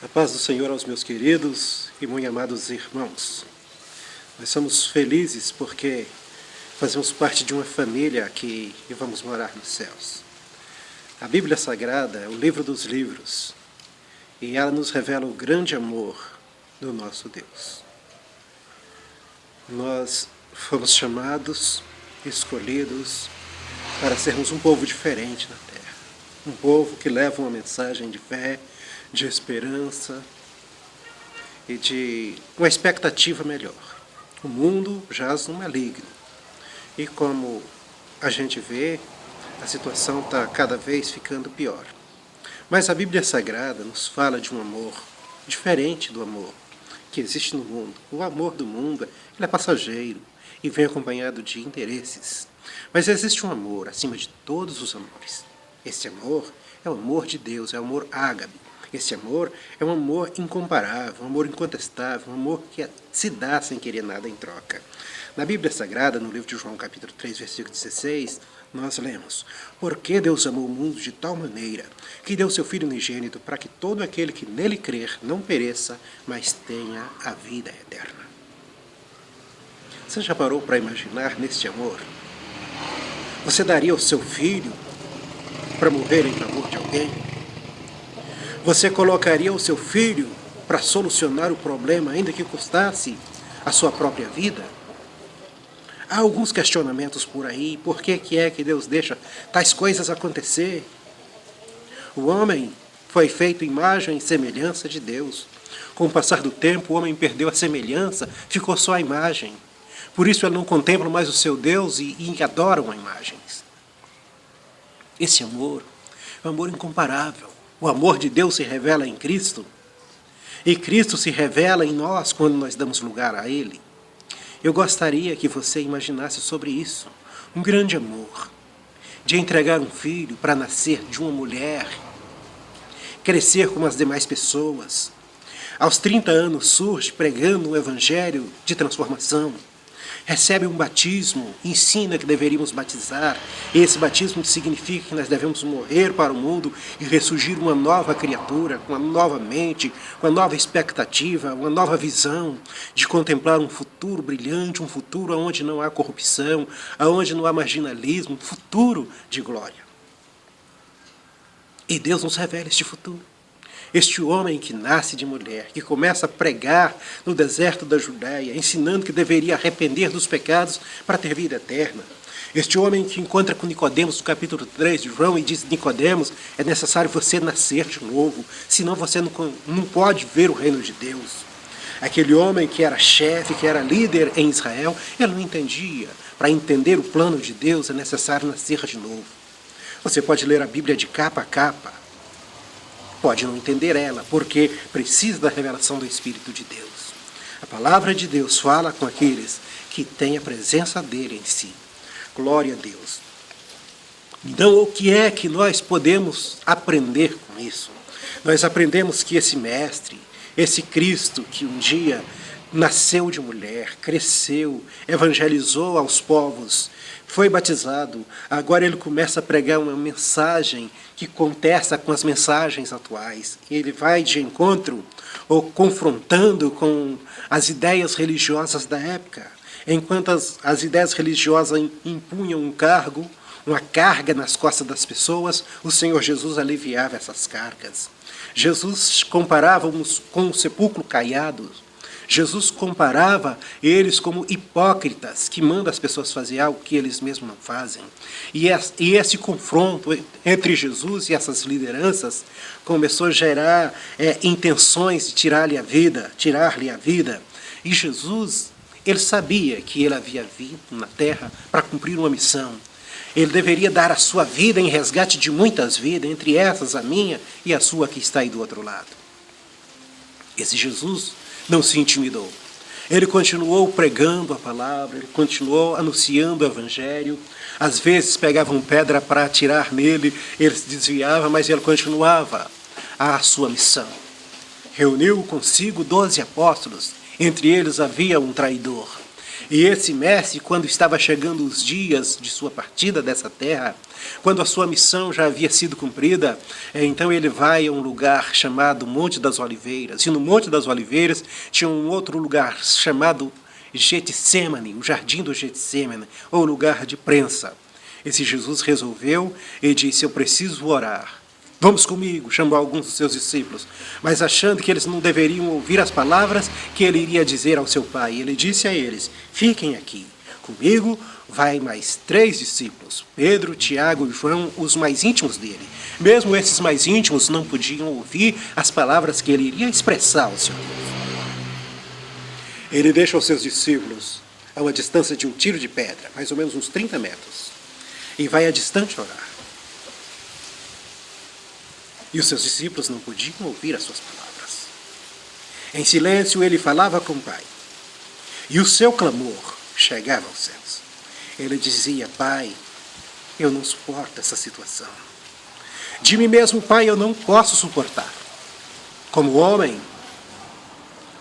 A paz do Senhor aos meus queridos e muito amados irmãos. Nós somos felizes porque fazemos parte de uma família aqui e vamos morar nos céus. A Bíblia Sagrada é o livro dos livros e ela nos revela o grande amor do nosso Deus. Nós fomos chamados, escolhidos para sermos um povo diferente na terra. Um povo que leva uma mensagem de fé, de esperança e de uma expectativa melhor. O mundo jaz no maligno. E como a gente vê, a situação está cada vez ficando pior. Mas a Bíblia Sagrada nos fala de um amor diferente do amor que existe no mundo. O amor do mundo ele é passageiro e vem acompanhado de interesses. Mas existe um amor acima de todos os amores. Esse amor é o amor de Deus, é o amor ágape. Esse amor é um amor incomparável, um amor incontestável, um amor que se dá sem querer nada em troca. Na Bíblia Sagrada, no livro de João, capítulo 3, versículo 16, nós lemos: Porque Deus amou o mundo de tal maneira que deu seu Filho unigênito para que todo aquele que nele crer não pereça, mas tenha a vida eterna. Você já parou para imaginar neste amor? Você daria o seu filho para morrer em favor de alguém? Você colocaria o seu filho para solucionar o problema, ainda que custasse a sua própria vida? Há alguns questionamentos por aí. Por que é que Deus deixa tais coisas acontecer? O homem foi feito imagem e semelhança de Deus. Com o passar do tempo, o homem perdeu a semelhança, ficou só a imagem. Por isso ele não contempla mais o seu Deus e adoram a imagens. Esse amor é um amor incomparável. O amor de Deus se revela em Cristo. E Cristo se revela em nós quando nós damos lugar a Ele. Eu gostaria que você imaginasse sobre isso. Um grande amor. De entregar um filho para nascer de uma mulher. Crescer como as demais pessoas. Aos 30 anos surge pregando um evangelho de transformação. Recebe um batismo, ensina que deveríamos batizar. Esse batismo significa que nós devemos morrer para o mundo e ressurgir uma nova criatura, com uma nova mente, com uma nova expectativa, uma nova visão de contemplar um futuro brilhante, um futuro onde não há corrupção, onde não há marginalismo, um futuro de glória. E Deus nos revela este futuro. Este homem que nasce de mulher, que começa a pregar no deserto da Judéia, ensinando que deveria arrepender dos pecados para ter vida eterna. Este homem que encontra com Nicodemos no capítulo 3 de João e diz: Nicodemos, é necessário você nascer de novo, senão você não pode ver o reino de Deus. Aquele homem que era chefe, que era líder em Israel, ele não entendia. Para entender o plano de Deus é necessário nascer de novo. Você pode ler a Bíblia de capa a capa. Pode não entender ela, porque precisa da revelação do Espírito de Deus. A palavra de Deus fala com aqueles que têm a presença dele em si. Glória a Deus. Então, o que é que nós podemos aprender com isso? Nós aprendemos que esse mestre, esse Cristo que um dia nasceu de mulher, cresceu, evangelizou aos povos, foi batizado, agora ele começa a pregar uma mensagem que contesta com as mensagens atuais. Ele vai de encontro ou confrontando com as ideias religiosas da época. Enquanto as ideias religiosas impunham um cargo, uma carga nas costas das pessoas, o Senhor Jesus aliviava essas cargas. Jesus comparava-os com o sepulcro caiado. Jesus comparava eles como hipócritas que mandam as pessoas fazer algo que eles mesmos não fazem. E esse confronto entre Jesus e essas lideranças começou a gerar intenções de tirar-lhe a vida. E Jesus, ele sabia que ele havia vindo na terra para cumprir uma missão. Ele deveria dar a sua vida em resgate de muitas vidas, entre essas a minha e a sua que está aí do outro lado. Esse Jesus não se intimidou. Ele continuou pregando a palavra, ele continuou anunciando o evangelho. Às vezes pegavam pedra para atirar nele, ele se desviava, mas ele continuava a sua missão. Reuniu consigo 12 apóstolos, entre eles havia um traidor. E esse mestre, quando estava chegando os dias de sua partida dessa terra, quando a sua missão já havia sido cumprida, então ele vai a um lugar chamado Monte das Oliveiras. E no Monte das Oliveiras tinha um outro lugar chamado Getsêmani, o Jardim do Getsêmani, ou lugar de prensa. Esse Jesus resolveu e disse: eu preciso orar. Vamos comigo, chamou alguns dos seus discípulos, mas achando que eles não deveriam ouvir as palavras que ele iria dizer ao seu pai, ele disse a eles: fiquem aqui, comigo vai mais 3 discípulos, Pedro, Tiago e João, os mais íntimos dele. Mesmo esses mais íntimos não podiam ouvir as palavras que ele iria expressar ao seu povo. Ele deixa os seus discípulos a uma distância de um tiro de pedra, mais ou menos uns 30 metros, e vai a distante orar. E os seus discípulos não podiam ouvir as suas palavras. Em silêncio ele falava com o Pai. E o seu clamor chegava aos céus. Ele dizia: Pai, eu não suporto essa situação. De mim mesmo, Pai, eu não posso suportar. Como homem,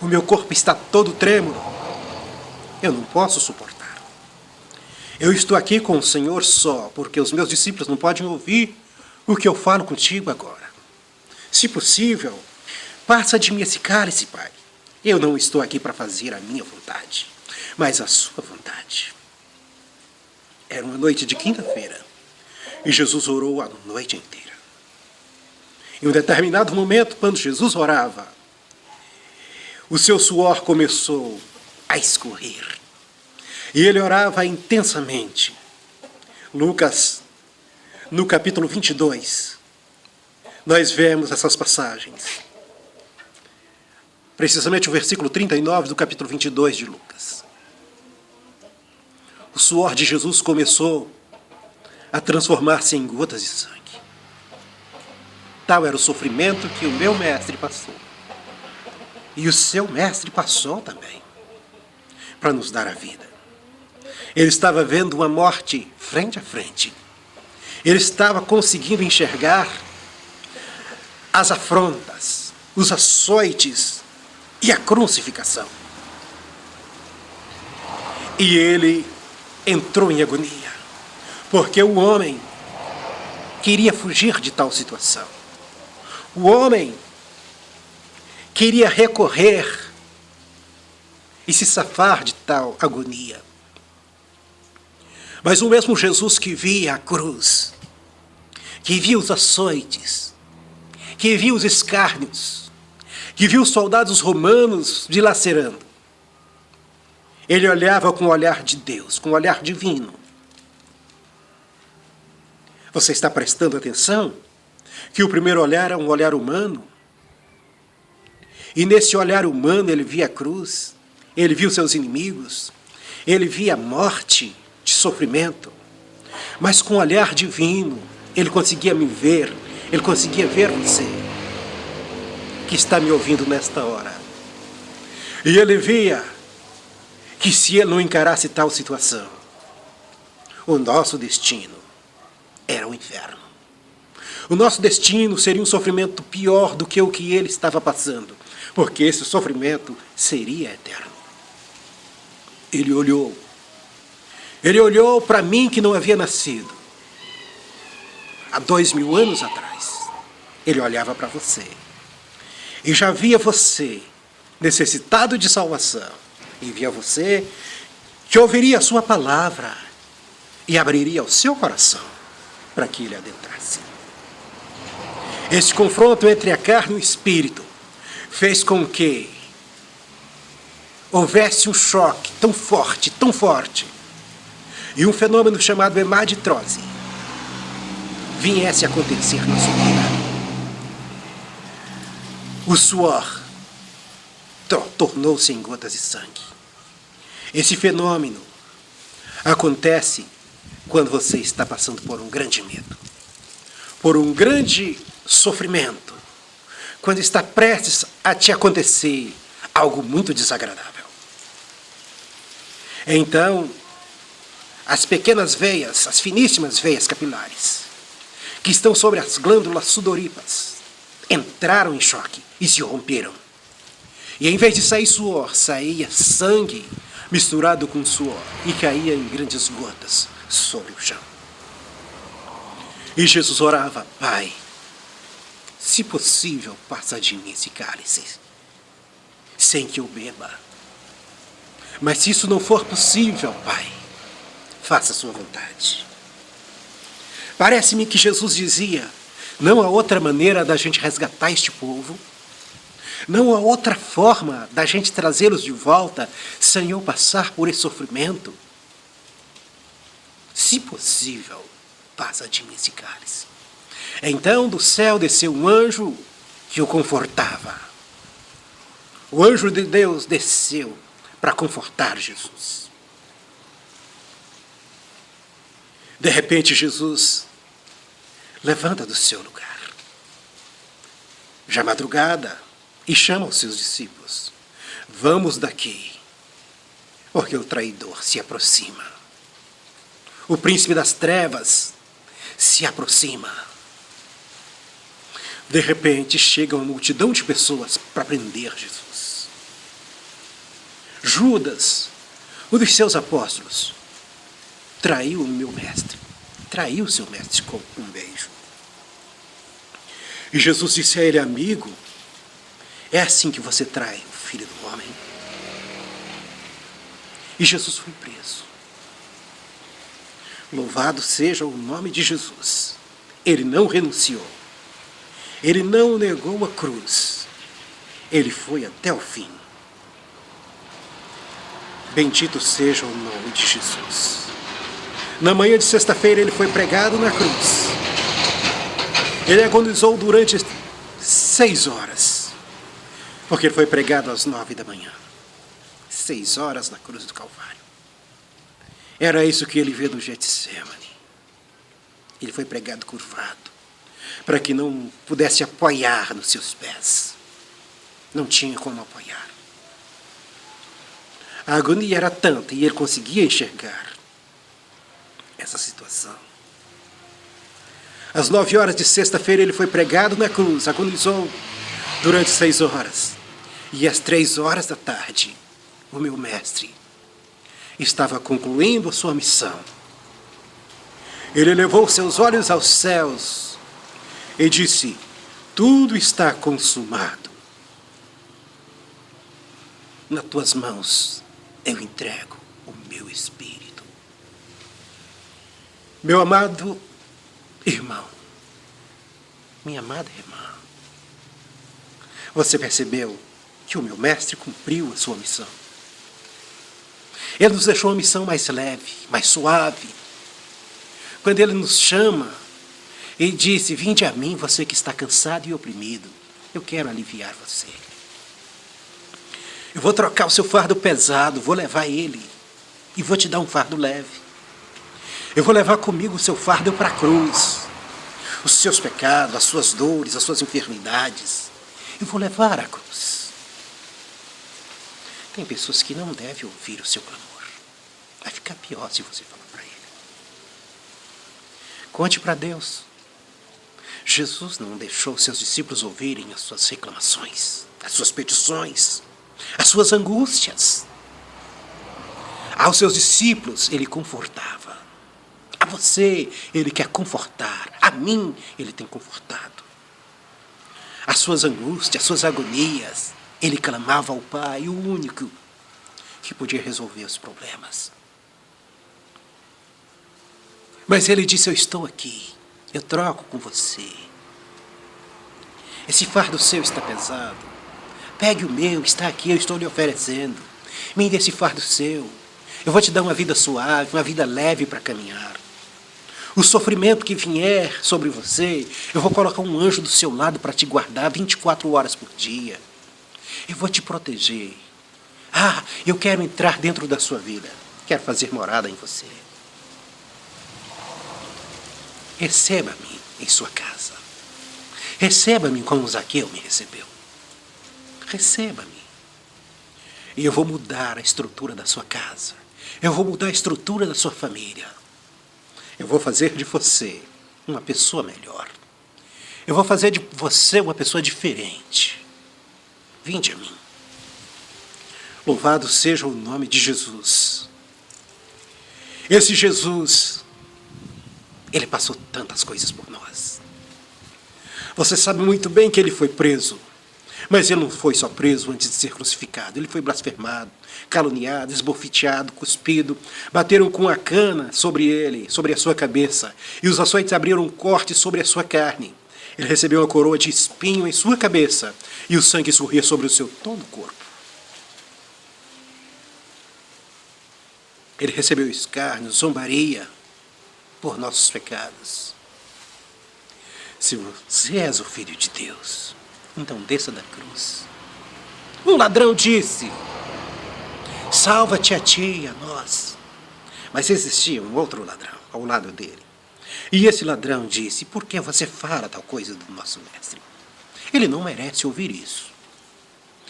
o meu corpo está todo trêmulo. Eu não posso suportar. Eu estou aqui com o Senhor só, porque os meus discípulos não podem ouvir o que eu falo contigo agora. Se possível, passa de mim esse cálice, Pai. Eu não estou aqui para fazer a minha vontade, mas a sua vontade. Era uma noite de quinta-feira, e Jesus orou a noite inteira. Em um determinado momento, quando Jesus orava, o seu suor começou a escorrer, e ele orava intensamente. Lucas, no capítulo 22, nós vemos essas passagens. Precisamente o versículo 39 do capítulo 22 de Lucas. O suor de Jesus começou a transformar-se em gotas de sangue. Tal era o sofrimento que o meu mestre passou. E o seu mestre passou também, para nos dar a vida. Ele estava vendo uma morte frente a frente. Ele estava conseguindo enxergar as afrontas, os açoites e a crucificação. E ele entrou em agonia, porque o homem queria fugir de tal situação. O homem queria recorrer e se safar de tal agonia. Mas o mesmo Jesus que via a cruz, que via os açoites, que viu os escárnios, que viu os soldados romanos dilacerando, ele olhava com o olhar de Deus, com o olhar divino. Você está prestando atenção que o primeiro olhar é um olhar humano? E nesse olhar humano ele via a cruz, ele viu seus inimigos, ele via a morte de sofrimento, mas com o olhar divino ele conseguia me ver. Ele conseguia ver você, que está me ouvindo nesta hora. E ele via que se ele não encarasse tal situação, o nosso destino era o inferno. O nosso destino seria um sofrimento pior do que o que ele estava passando, porque esse sofrimento seria eterno. Ele olhou para mim que não havia nascido. Há 2000 anos atrás, ele olhava para você e já via você necessitado de salvação, e via você que ouviria a sua palavra e abriria o seu coração para que ele adentrasse. Esse confronto entre a carne e o espírito fez com que houvesse um choque tão forte, e um fenômeno chamado hemaditose viesse a acontecer na sua vida. O suor tornou-se em gotas de sangue. Esse fenômeno acontece quando você está passando por um grande medo, por um grande sofrimento, quando está prestes a te acontecer algo muito desagradável. Então, as pequenas veias, as finíssimas veias capilares, que estão sobre as glândulas sudoríparas, entraram em choque e se romperam. E em vez de sair suor, saía sangue misturado com suor, e caía em grandes gotas sobre o chão. E Jesus orava: Pai, se possível, passa de mim esse cálice, sem que eu beba. Mas se isso não for possível, Pai, faça a sua vontade. Parece-me que Jesus dizia: não há outra maneira da gente resgatar este povo, não há outra forma da gente trazê-los de volta sem eu passar por esse sofrimento. Se possível, passa de mim esse cálice. Então do céu desceu um anjo que o confortava. O anjo de Deus desceu para confortar Jesus. De repente, Jesus levanta do seu lugar, já madrugada, e chama os seus discípulos: vamos daqui, porque o traidor se aproxima. O príncipe das trevas se aproxima. De repente, chega uma multidão de pessoas para prender Jesus. Judas, um dos seus apóstolos, traiu o meu mestre, traiu o seu mestre com um beijo. E Jesus disse a ele: amigo, é assim que você trai o Filho do Homem? E Jesus foi preso. Louvado seja o nome de Jesus. Ele não renunciou. Ele não negou a cruz. Ele foi até o fim. Bendito seja o nome de Jesus. Na manhã de sexta-feira ele foi pregado na cruz. Ele agonizou durante 6 horas. Porque ele foi pregado às 9 da manhã. 6 horas na cruz do Calvário. Era isso que ele vê no Getsemane. Ele foi pregado curvado, para que não pudesse apoiar nos seus pés. Não tinha como apoiar. A agonia era tanta e ele conseguia enxergar essa situação. Às 9 horas de sexta-feira ele foi pregado na cruz, agonizou durante 6 horas. E às 3 horas da tarde, o meu mestre estava concluindo a sua missão. Ele elevou seus olhos aos céus e disse: tudo está consumado. Nas tuas mãos eu entrego o meu espírito. Meu amado irmão, minha amada irmã, você percebeu que o meu mestre cumpriu a sua missão? Ele nos deixou uma missão mais leve, mais suave. Quando ele nos chama e disse: vinde a mim, você que está cansado e oprimido, eu quero aliviar você. Eu vou trocar o seu fardo pesado, vou levar ele e vou te dar um fardo leve. Eu vou levar comigo o seu fardo para a cruz, os seus pecados, as suas dores, as suas enfermidades. Eu vou levar à cruz. Tem pessoas que não devem ouvir o seu clamor. Vai ficar pior se você falar para ele. Conte para Deus. Jesus não deixou seus discípulos ouvirem as suas reclamações, as suas petições, as suas angústias. Aos seus discípulos ele confortava. A você ele quer confortar. A mim ele tem confortado. As suas angústias, as suas agonias, ele clamava ao Pai, o único que podia resolver os problemas. Mas ele disse: eu estou aqui, eu troco com você. Esse fardo seu está pesado. Pegue o meu, está aqui, eu estou lhe oferecendo. Me dê esse fardo seu. Eu vou te dar uma vida suave, uma vida leve para caminhar. O sofrimento que vier sobre você, eu vou colocar um anjo do seu lado para te guardar 24 horas por dia. Eu vou te proteger. Ah, eu quero entrar dentro da sua vida. Quero fazer morada em você. Receba-me em sua casa. Receba-me como Zaqueu me recebeu. Receba-me. E eu vou mudar a estrutura da sua casa. Eu vou mudar a estrutura da sua família. Eu vou fazer de você uma pessoa melhor. Eu vou fazer de você uma pessoa diferente. Vinde a mim. Louvado seja o nome de Jesus. Esse Jesus, ele passou tantas coisas por nós. Você sabe muito bem que ele foi preso. Mas ele não foi só preso antes de ser crucificado. Ele foi blasfemado, caluniado, esbofeteado, cuspido. Bateram com a cana sobre ele, sobre a sua cabeça. E os açoites abriram um corte sobre a sua carne. Ele recebeu uma coroa de espinho em sua cabeça. E o sangue escorria sobre o seu todo corpo. Ele recebeu escárnio, zombaria por nossos pecados. Se você és o Filho de Deus, então desça da cruz. Um ladrão disse: salva-te a ti e a nós. Mas existia um outro ladrão ao lado dele. E esse ladrão disse: por que você fala tal coisa do nosso mestre? Ele não merece ouvir isso.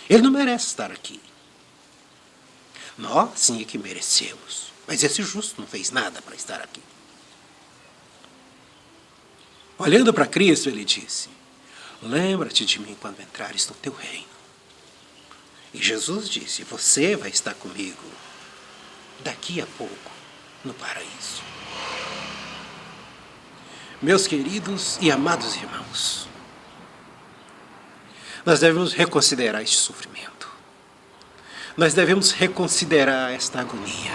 Ele não merece estar aqui. Nós sim é que merecemos. Mas esse justo não fez nada para estar aqui. Olhando para Cristo, ele disse: lembra-te de mim quando entrares no teu reino. E Jesus disse: você vai estar comigo daqui a pouco no paraíso. Meus queridos e amados irmãos, nós devemos reconsiderar este sofrimento. Nós devemos reconsiderar esta agonia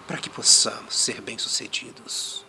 para que possamos ser bem-sucedidos.